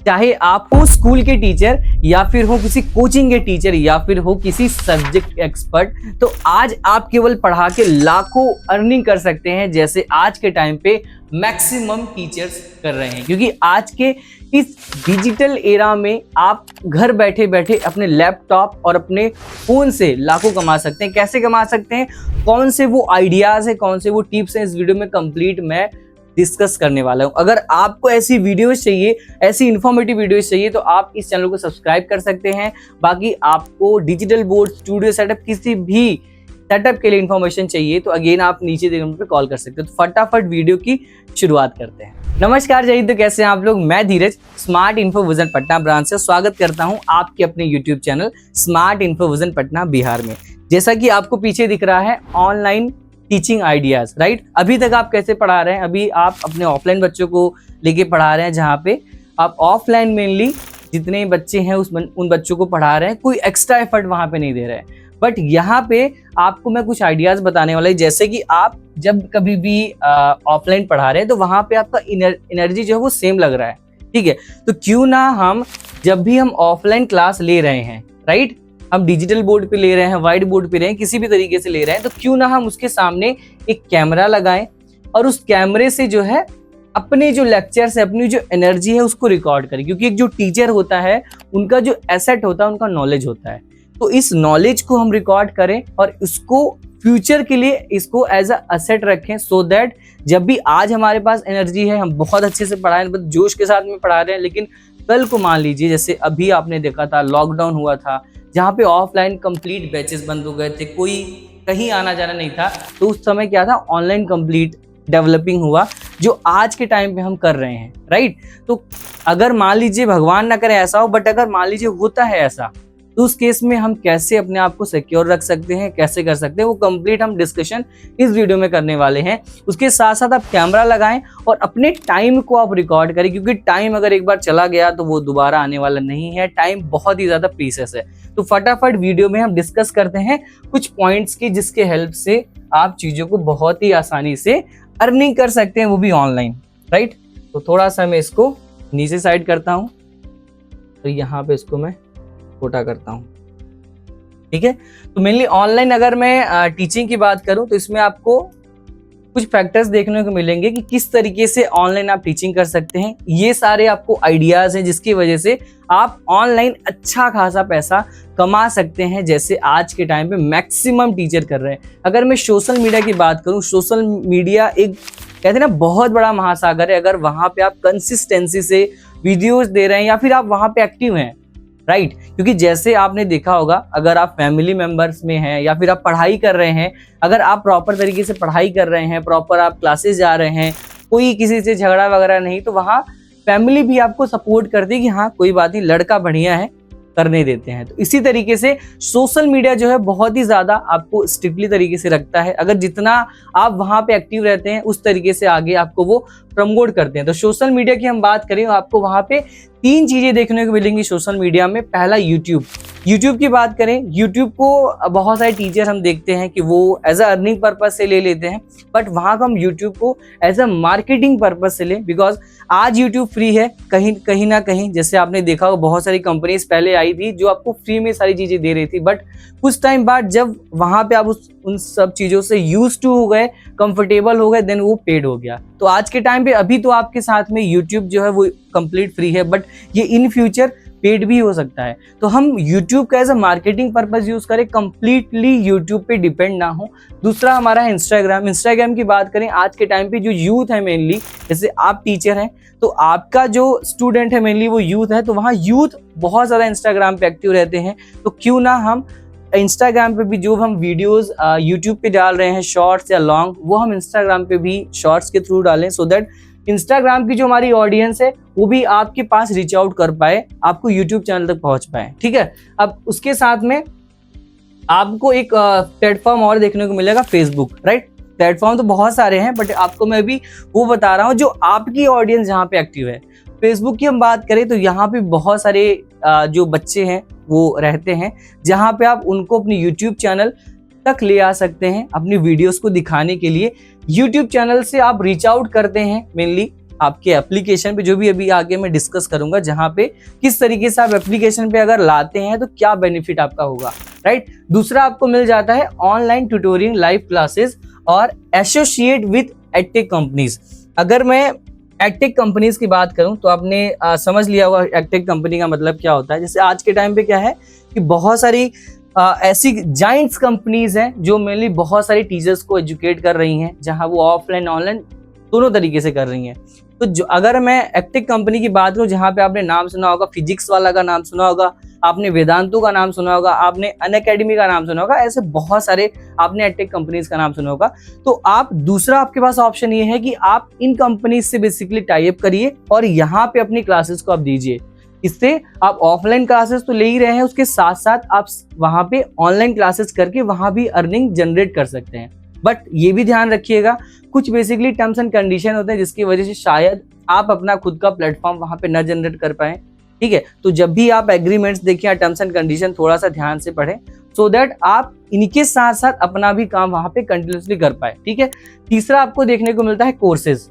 चाहे आप हो स्कूल के टीचर या फिर हो किसी कोचिंग के टीचर या फिर हो किसी सब्जेक्ट एक्सपर्ट, तो आज आप केवल पढ़ा के लाखों अर्निंग कर सकते हैं जैसे आज के टाइम पे मैक्सिमम टीचर्स कर रहे हैं। क्योंकि आज के इस डिजिटल एरा में आप घर बैठे बैठे अपने लैपटॉप और अपने फोन से लाखों कमा सकते हैं। कैसे कमा सकते हैं, कौन से वो आइडियाज है, कौन से वो टिप्स हैं, इस वीडियो में कंप्लीट मैं डिस्कस करने वाला हूं। अगर आपको ऐसी वीडियोस चाहिए, ऐसी इंफॉर्मेटिव वीडियोस चाहिए, तो आप इस चैनल को सब्सक्राइब कर सकते हैं। बाकी आपको डिजिटल बोर्ड, स्टूडियो सेटअप, किसी भी सेटअप के लिए इंफॉर्मेशन चाहिए तो अगेन आप नीचे दिए नंबर पे कॉल कर सकते हो। तो फटाफट वीडियो की शुरुआत करते हैं। नमस्कार जय हिंद, तो कैसे हैं आप लोग। मैं Dheeraj smart info vision Patna branch से स्वागत करता हूं आपके अपने YouTube channel smart info vision Patna Bihar में। जैसा कि आपको पीछे दिख रहा है ऑनलाइन टीचिंग आइडियाज, राइट। अभी तक आप कैसे पढ़ा रहे हैं, अभी आप अपने ऑफलाइन बच्चों को लेके पढ़ा रहे हैं, जहाँ पे आप ऑफलाइन मेनली जितने बच्चे हैं उन बच्चों को पढ़ा रहे हैं, कोई एक्स्ट्रा एफर्ट वहाँ पे नहीं दे रहे हैं। बट यहाँ पे आपको मैं कुछ आइडियाज बताने वाला है। जैसे कि आप जब कभी भी ऑफलाइन पढ़ा रहे हैं तो वहाँ पे आपका एनर्जी जो है वो सेम लग रहा है, ठीक है। तो क्यों ना हम जब भी हम ऑफलाइन क्लास ले रहे हैं, राइट, हम डिजिटल बोर्ड पे ले रहे हैं, व्हाइट बोर्ड पे ले रहे हैं, किसी भी तरीके से ले रहे हैं, तो क्यों ना हम उसके सामने एक कैमरा लगाएं और उस कैमरे से जो है अपने जो लेक्चर्स है, अपनी जो एनर्जी है उसको रिकॉर्ड करें। क्योंकि एक जो टीचर होता है उनका जो एसेट होता है उनका नॉलेज होता है। तो इस नॉलेज को हम रिकॉर्ड करें और इसको फ्यूचर के लिए इसको एज अ एसेट रखें, सो दैट जब भी आज हमारे पास एनर्जी है, हम बहुत अच्छे से पढ़ा रहे हैं, जोश के साथ में पढ़ा रहे हैं, लेकिन कल को मान लीजिए जैसे अभी आपने देखा था लॉकडाउन हुआ था, जहाँ पे ऑफलाइन कंप्लीट बैचेस बंद हो गए थे, कोई कहीं आना जाना नहीं था, तो उस समय क्या था, ऑनलाइन कंप्लीट डेवलपिंग हुआ जो आज के टाइम पे हम कर रहे हैं, राइट। तो अगर मान लीजिए भगवान ना करे ऐसा हो, बट अगर मान लीजिए होता है ऐसा, तो उस केस में हम कैसे अपने आप को सिक्योर रख सकते हैं, कैसे कर सकते हैं, वो कंप्लीट हम डिस्कशन इस वीडियो में करने वाले हैं। उसके साथ साथ आप कैमरा लगाएं और अपने टाइम को आप रिकॉर्ड करें, क्योंकि टाइम अगर एक बार चला गया तो वो दोबारा आने वाला नहीं है। टाइम बहुत ही ज्यादा प्रीशियस है। तो फटाफट वीडियो में हम डिस्कस करते हैं कुछ पॉइंट्स की, जिसके हेल्प से आप चीजों को बहुत ही आसानी से अर्निंग कर सकते हैं, वो भी ऑनलाइन, राइट। तो थोड़ा सा मैं इसको नीचे साइड करता हूँ, तो यहाँ पे इसको मैं छोटा करता हूँ, ठीक है। तो मेनली ऑनलाइन अगर मैं टीचिंग की बात करूँ तो इसमें आपको कुछ फैक्टर्स देखने को मिलेंगे कि किस तरीके से ऑनलाइन आप टीचिंग कर सकते हैं। ये सारे आपको आइडियाज हैं जिसकी वजह से आप ऑनलाइन अच्छा खासा पैसा कमा सकते हैं, जैसे आज के टाइम पे मैक्सिमम टीचर कर रहे हैं। अगर मैं सोशल मीडिया की बात करूं, सोशल मीडिया एक कहते हैं ना बहुत बड़ा महासागर है। अगर वहां पे आप कंसिस्टेंसी से वीडियोस दे रहे हैं या फिर आप वहां पे एक्टिव हैं, राइट। क्योंकि जैसे आपने देखा होगा, अगर आप फैमिली मेंबर्स में हैं या फिर आप पढ़ाई कर रहे हैं, अगर आप प्रॉपर तरीके से पढ़ाई कर रहे हैं, प्रॉपर आप क्लासेस जा रहे हैं, कोई किसी से झगड़ा वगैरह नहीं, तो वहाँ फैमिली भी आपको सपोर्ट करती है कि हाँ कोई बात नहीं, लड़का बढ़िया है, करने देते हैं। तो इसी तरीके से सोशल मीडिया जो है बहुत ही ज्यादा आपको स्ट्रिक्टली तरीके से रखता है। अगर जितना आप वहां पे एक्टिव रहते हैं उस तरीके से आगे आपको वो प्रमोट करते हैं। तो सोशल मीडिया की हम बात करें, आपको वहां पे 3 चीजें देखने को मिलेंगी सोशल मीडिया में। पहला यूट्यूब की बात करें, यूट्यूब को बहुत सारे टीचर हम देखते हैं कि वो एज अ अर्निंग पर्पज से ले लेते हैं, बट वहां को हम यूट्यूब को एज अ मार्केटिंग पर्पज से लें। बिकॉज आज यूट्यूब फ्री है, कहीं ना कहीं जैसे आपने देखा हो बहुत सारी कंपनीज पहले आई थी जो आपको फ्री में सारी चीजें दे रही थी, बट कुछ टाइम बाद जब वहां पे आप उन सब चीजों से यूज टू हो गए, कंफर्टेबल हो गए, देन वो पेड हो गया। तो आज के टाइम पे अभी तो आपके साथ में यूट्यूब जो है वो कंप्लीट फ्री है, बट ये इन फ्यूचर पेड भी हो सकता है। तो हम यूट्यूब का as a marketing purpose use करें, कंप्लीटली यूट्यूब पे डिपेंड ना हो। दूसरा हमारा है इंस्टाग्राम की बात करें, आज के टाइम पे जो यूथ है मेनली, जैसे आप टीचर हैं तो आपका जो स्टूडेंट है मेनली वो यूथ है, तो वहाँ यूथ बहुत ज्यादा इंस्टाग्राम पे एक्टिव रहते हैं। तो क्यों ना हम इंस्टाग्राम पे भी जो हम वीडियोस यूट्यूब पे डाल रहे हैं शॉर्ट्स या लॉन्ग, वो हम इंस्टाग्राम पे भी शॉर्ट्स के थ्रू डालें, सो दैट इंस्टाग्राम की जो हमारी ऑडियंस है वो भी आपके पास रीच आउट कर पाए, आपको यूट्यूब चैनल तक पहुंच पाए, ठीक है। अब उसके साथ में आपको एक प्लेटफॉर्म और देखने को मिलेगा, फेसबुक, राइट। प्लेटफॉर्म तो बहुत सारे हैं, बट आपको मैं भी वो बता रहा हूँ जो आपकी ऑडियंस जहाँ पे एक्टिव है। फेसबुक की हम बात करें तो यहाँ पे बहुत सारे जो बच्चे हैं वो रहते हैं, जहाँ पे आप उनको अपनी यूट्यूब चैनल तक ले आ सकते हैं अपनी वीडियोस को दिखाने के लिए। यूट्यूब चैनल से आप रीच आउट करते हैं मेनली आपके एप्लीकेशन पे, जो भी अभी आगे मैं डिस्कस करूंगा, जहां पे किस तरीके से आप एप्लीकेशन पे अगर लाते हैं तो क्या बेनिफिट आपका होगा, राइट। दूसरा आपको मिल जाता है ऑनलाइन ट्यूटोरियल, लाइव क्लासेस और एसोसिएट विद एडटेक कंपनीज। अगर मैं एडटेक कंपनीज की बात करूं तो आपने समझ लिया होगा एडटेक कंपनी का मतलब क्या होता है। जैसे आज के टाइम पे क्या है कि बहुत सारी ऐसी जाइंट्स कंपनीज हैं जो मेनली बहुत सारी टीचर्स को एजुकेट कर रही हैं, जहां वो ऑफलाइन ऑनलाइन दोनों तरीके से कर रही हैं। तो जो अगर मैं एडटेक कंपनी की बात करूं, जहां पे आपने नाम सुना होगा, फिजिक्स वाला का नाम सुना होगा, आपने वेदांतु का नाम सुना होगा, आपने अनअकैडमी का नाम सुना होगा, ऐसे बहुत सारे आपने एडटेक कंपनीज का नाम सुना होगा। तो आप दूसरा आपके पास ऑप्शन ये है कि आप इन कंपनीज से बेसिकली टाई अप करिए और यहाँ पे अपनी क्लासेस को आप दीजिए। इससे आप ऑफलाइन क्लासेस तो ले ही रहे हैं, उसके साथ साथ आप वहां पे ऑनलाइन क्लासेस करके वहां भी अर्निंग जनरेट कर सकते हैं। बट ये भी ध्यान रखिएगा, कुछ बेसिकली टर्म्स एंड कंडीशन होते हैं जिसकी वजह से शायद आप अपना खुद का प्लेटफॉर्म वहां पे न जनरेट कर पाए, ठीक है। तो जब भी आप एग्रीमेंट्स देखिए, टर्म्स एंड कंडीशन थोड़ा सा ध्यान से पढ़ें, सो दैट आप इनके साथ साथ अपना भी काम वहां पे कंटिन्यूसली कर पाए, ठीक है। तीसरा आपको देखने को मिलता है कोर्सेज।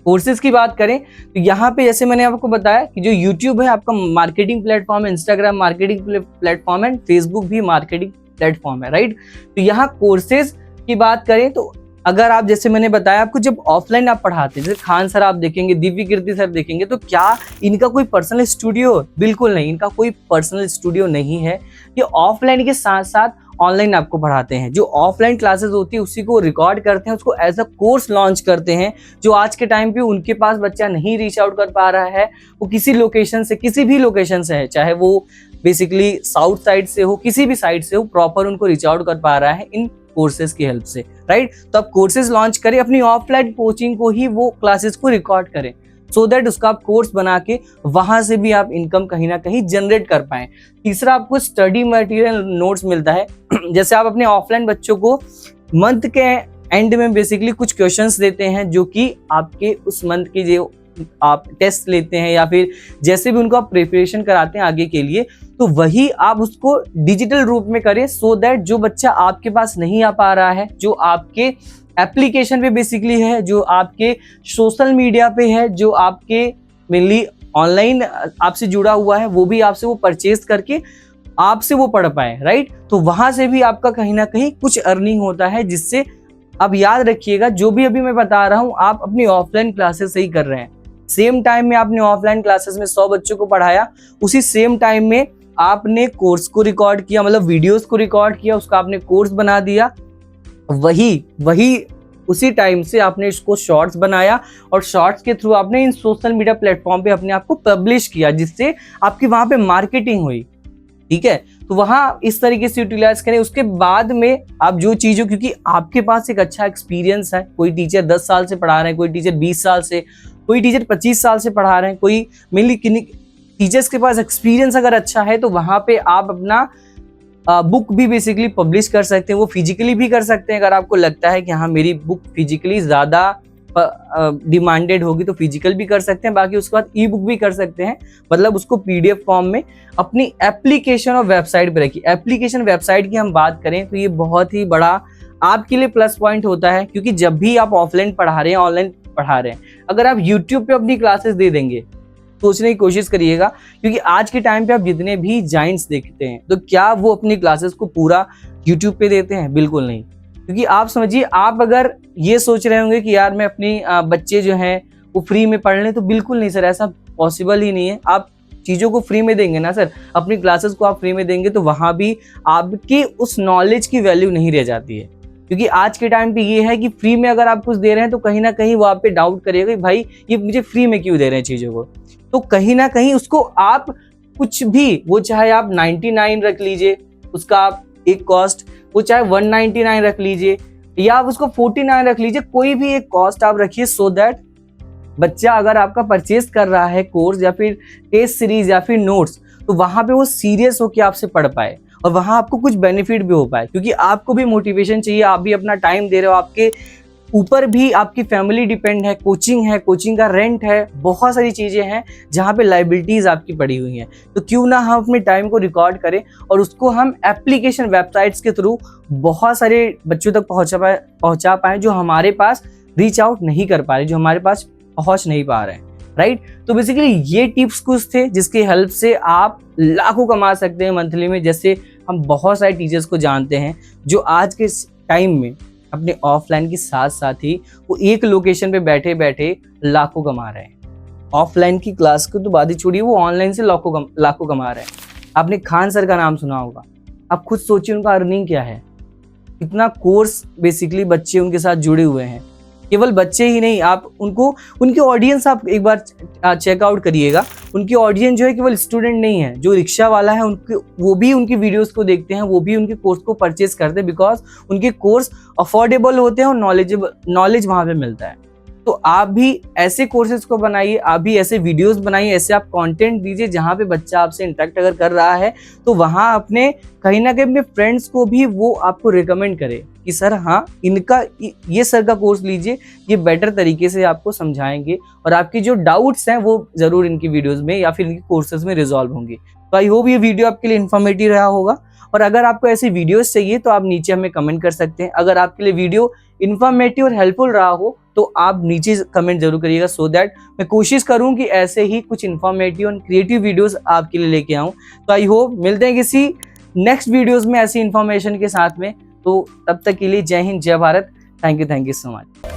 कोर्सेज की बात करें तो यहाँ पे जैसे मैंने आपको बताया कि जो यूट्यूब है आपका मार्केटिंग प्लेटफॉर्म है, इंस्टाग्राम मार्केटिंग प्लेटफॉर्म है, फेसबुक भी मार्केटिंग प्लेटफॉर्म है, राइट। तो यहाँ कोर्सेज की बात करें तो अगर आप, जैसे मैंने बताया आपको, जब ऑफलाइन आप पढ़ाते हैं, जैसे खान सर आप देखेंगे, दिव्य कीर्ति सर देखेंगे, तो क्या इनका कोई पर्सनल स्टूडियो? बिल्कुल नहीं, इनका कोई पर्सनल स्टूडियो नहीं है। ये ऑफलाइन के साथ साथ ऑनलाइन आपको पढ़ाते हैं। जो ऑफलाइन क्लासेस होती है उसी को रिकॉर्ड करते हैं, उसको एज अ कोर्स लॉन्च करते हैं। जो आज के टाइम पे उनके पास बच्चा नहीं रीच आउट कर पा रहा है, वो किसी लोकेशन से, किसी भी लोकेशन से है, चाहे वो बेसिकली साउथ साइड से हो, किसी भी साइड से हो, प्रॉपर उनको रीच आउट कर पा रहा है इन कोर्सेज की हेल्प से, राइट। तो आप कोर्सेज लॉन्च करें, अपनी ऑफलाइन कोचिंग को ही वो क्लासेस को रिकॉर्ड करें, सो दैट उसका आप कोर्स बना के वहां से भी आप इनकम कहीं ना कहीं जनरेट कर पाएं। तीसरा आपको स्टडी मटेरियल नोट्स मिलता है। जैसे आप अपने ऑफलाइन बच्चों को मंथ के एंड में बेसिकली कुछ क्वेश्चंस देते हैं, जो कि आपके उस मंथ के जो आप टेस्ट लेते हैं या फिर जैसे भी उनको आप प्रिपरेशन कराते हैं आगे के लिए, तो वही आप उसको डिजिटल रूप में करें, सो दैट जो बच्चा आपके पास नहीं आ पा रहा है, जो आपके एप्लीकेशन पे बेसिकली है, जो आपके सोशल मीडिया पे है, जो आपके मेनली ऑनलाइन आपसे जुड़ा हुआ है, वो भी आपसे वो परचेज करके आपसे वो पढ़ पाए, राइट। तो वहां से भी आपका कहीं ना कहीं कुछ अर्निंग होता है, जिससे अब याद रखिएगा जो भी अभी मैं बता रहा हूं आप अपनी ऑफलाइन क्लासेस से ही कर रहे हैं। सेम टाइम में आपने ऑफलाइन क्लासेस में 100 बच्चों को पढ़ाया, उसी सेम टाइम में आपने कोर्स को रिकॉर्ड किया, मतलब वीडियोस को रिकॉर्ड किया, उसका आपने कोर्स बना दिया, वही उसी टाइम से आपने इसको शॉर्ट्स बनाया और शॉर्ट्स के थ्रू आपने इन सोशल मीडिया प्लेटफॉर्म पे अपने आप को पब्लिश किया, जिससे आपकी वहां पे मार्केटिंग हुई, ठीक है। तो वहां इस तरीके से यूटिलाइज करें। उसके बाद में आप जो चीजों, क्योंकि आपके पास एक अच्छा एक्सपीरियंस है, कोई टीचर 10 साल से पढ़ा रहे हैं, कोई टीचर 20 साल से, कोई टीचर 25 साल से पढ़ा रहे हैं, कोई मेनली टीचर्स के पास एक्सपीरियंस अगर अच्छा है, तो वहां पे आप अपना बुक भी बेसिकली पब्लिश कर सकते हैं। वो फिजिकली भी कर सकते हैं, अगर आपको लगता है कि हाँ मेरी बुक फिजिकली ज़्यादा डिमांडेड होगी तो फिजिकल भी कर सकते हैं, बाकी उसके बाद ई बुक भी कर सकते हैं, मतलब उसको PDF फॉर्म में अपनी एप्लीकेशन और वेबसाइट पर रखिए। एप्लीकेशन वेबसाइट की हम बात करें तो ये बहुत ही बड़ा आपके लिए प्लस पॉइंट होता है, क्योंकि जब भी आप ऑफलाइन पढ़ा रहे हैं, ऑनलाइन पढ़ा रहे हैं, अगर आप यूट्यूब पे अपनी क्लासेस दे देंगे, सोचने की कोशिश करिएगा, क्योंकि आज के टाइम पे आप जितने भी जाइंट्स देखते हैं, तो क्या वो अपनी क्लासेस को पूरा यूट्यूब पे देते हैं? बिल्कुल नहीं। क्योंकि आप समझिए, आप अगर ये सोच रहे होंगे कि यार मैं अपनी बच्चे जो हैं वो फ्री में पढ़ लें, तो बिल्कुल नहीं सर, ऐसा पॉसिबल ही नहीं है। आप चीज़ों को फ्री में देंगे ना सर, अपनी क्लासेस को आप फ्री में देंगे, तो वहाँ भी आपकी उस नॉलेज की वैल्यू नहीं रह जाती है। क्योंकि आज के टाइम पे ये है कि फ्री में अगर आप कुछ दे रहे हैं, तो कहीं ना कहीं वो आप पे डाउट करेगा कि भाई ये मुझे फ्री में क्यों दे रहे हैं चीज़ों को। तो कहीं ना कहीं उसको आप कुछ भी, वो चाहे आप 99 रख लीजिए उसका आप एक कॉस्ट, वो चाहे 199 रख लीजिए, या आप उसको 49 रख लीजिए, कोई भी एक कॉस्ट आप रखिए, सो दैट बच्चा अगर आपका परचेज कर रहा है कोर्स या फिर टेस्ट सीरीज या फिर नोट्स, तो वहां पे वो सीरियस होकर आपसे पढ़ पाए और वहां आपको कुछ बेनिफिट भी हो पाए। क्योंकि आपको भी मोटिवेशन चाहिए, आप भी अपना टाइम दे रहे हो, आपके ऊपर भी आपकी फैमिली डिपेंड है, कोचिंग का रेंट है, बहुत सारी चीज़ें हैं जहाँ पे लाइबिलिटीज़ आपकी पड़ी हुई हैं। तो क्यों ना हम अपने टाइम को रिकॉर्ड करें और उसको हम एप्लीकेशन वेबसाइट्स के थ्रू बहुत सारे बच्चों तक पहुँचा पाए, जो हमारे पास रीच आउट नहीं कर पा रहे, जो हमारे पास पहुंच नहीं पा रहे हैं, राइट। तो बेसिकली ये टिप्स कुछ थे जिसकी हेल्प से आप लाखों कमा सकते हैं मंथली में। जैसे हम बहुत सारे टीचर्स को जानते हैं जो आज के टाइम में अपने ऑफलाइन के साथ साथ ही वो एक लोकेशन पे बैठे बैठे लाखों कमा रहे हैं। ऑफलाइन की क्लास को तो बात ही छोड़िए, वो ऑनलाइन से लाखों कमा रहे हैं। आपने खान सर का नाम सुना होगा, आप खुद सोचिए उनका अर्निंग क्या है, कितना कोर्स बेसिकली बच्चे उनके साथ जुड़े हुए हैं। केवल बच्चे ही नहीं, आप उनको उनकी ऑडियंस आप एक बार चेकआउट करिएगा। उनकी ऑडियंस जो है केवल स्टूडेंट नहीं है, जो रिक्शा वाला है उनके वो भी उनकी वीडियोस को देखते हैं, वो भी उनके कोर्स को परचेज करते हैं, बिकॉज उनके कोर्स अफोर्डेबल होते हैं और नॉलेज वहाँ पे मिलता है। तो आप भी ऐसे कोर्सेज को बनाइए, आप भी ऐसे वीडियोस बनाइए, ऐसे आप कंटेंट दीजिए जहाँ पे बच्चा आपसे इंटरेक्ट अगर कर रहा है तो वहाँ अपने कहीं ना कहीं अपने फ्रेंड्स को भी वो आपको रिकमेंड करे कि सर हाँ इनका ये सर का कोर्स लीजिए, ये बेटर तरीके से आपको समझाएंगे और आपकी जो डाउट्स हैं वो जरूर इनकी वीडियोस में या फिर इनके कोर्सेज में रिजॉल्व होंगे। तो आई होप ये वीडियो आपके लिए इन्फॉर्मेटिव रहा होगा, और अगर आपको ऐसी वीडियोस चाहिए तो आप नीचे हमें कमेंट कर सकते हैं। अगर आपके लिए वीडियो इन्फॉर्मेटिव और हेल्पफुल रहा हो तो आप नीचे कमेंट जरूर करिएगा, सो दैट मैं कोशिश करूं कि ऐसे ही कुछ इन्फॉर्मेटिव और क्रिएटिव वीडियोस आपके लिए लेके आऊं। तो आई होप मिलते हैं किसी नेक्स्ट वीडियोस में ऐसी इन्फॉर्मेशन के साथ में। तो तब तक के लिए जय हिंद, जय Bharat. Thank you so much.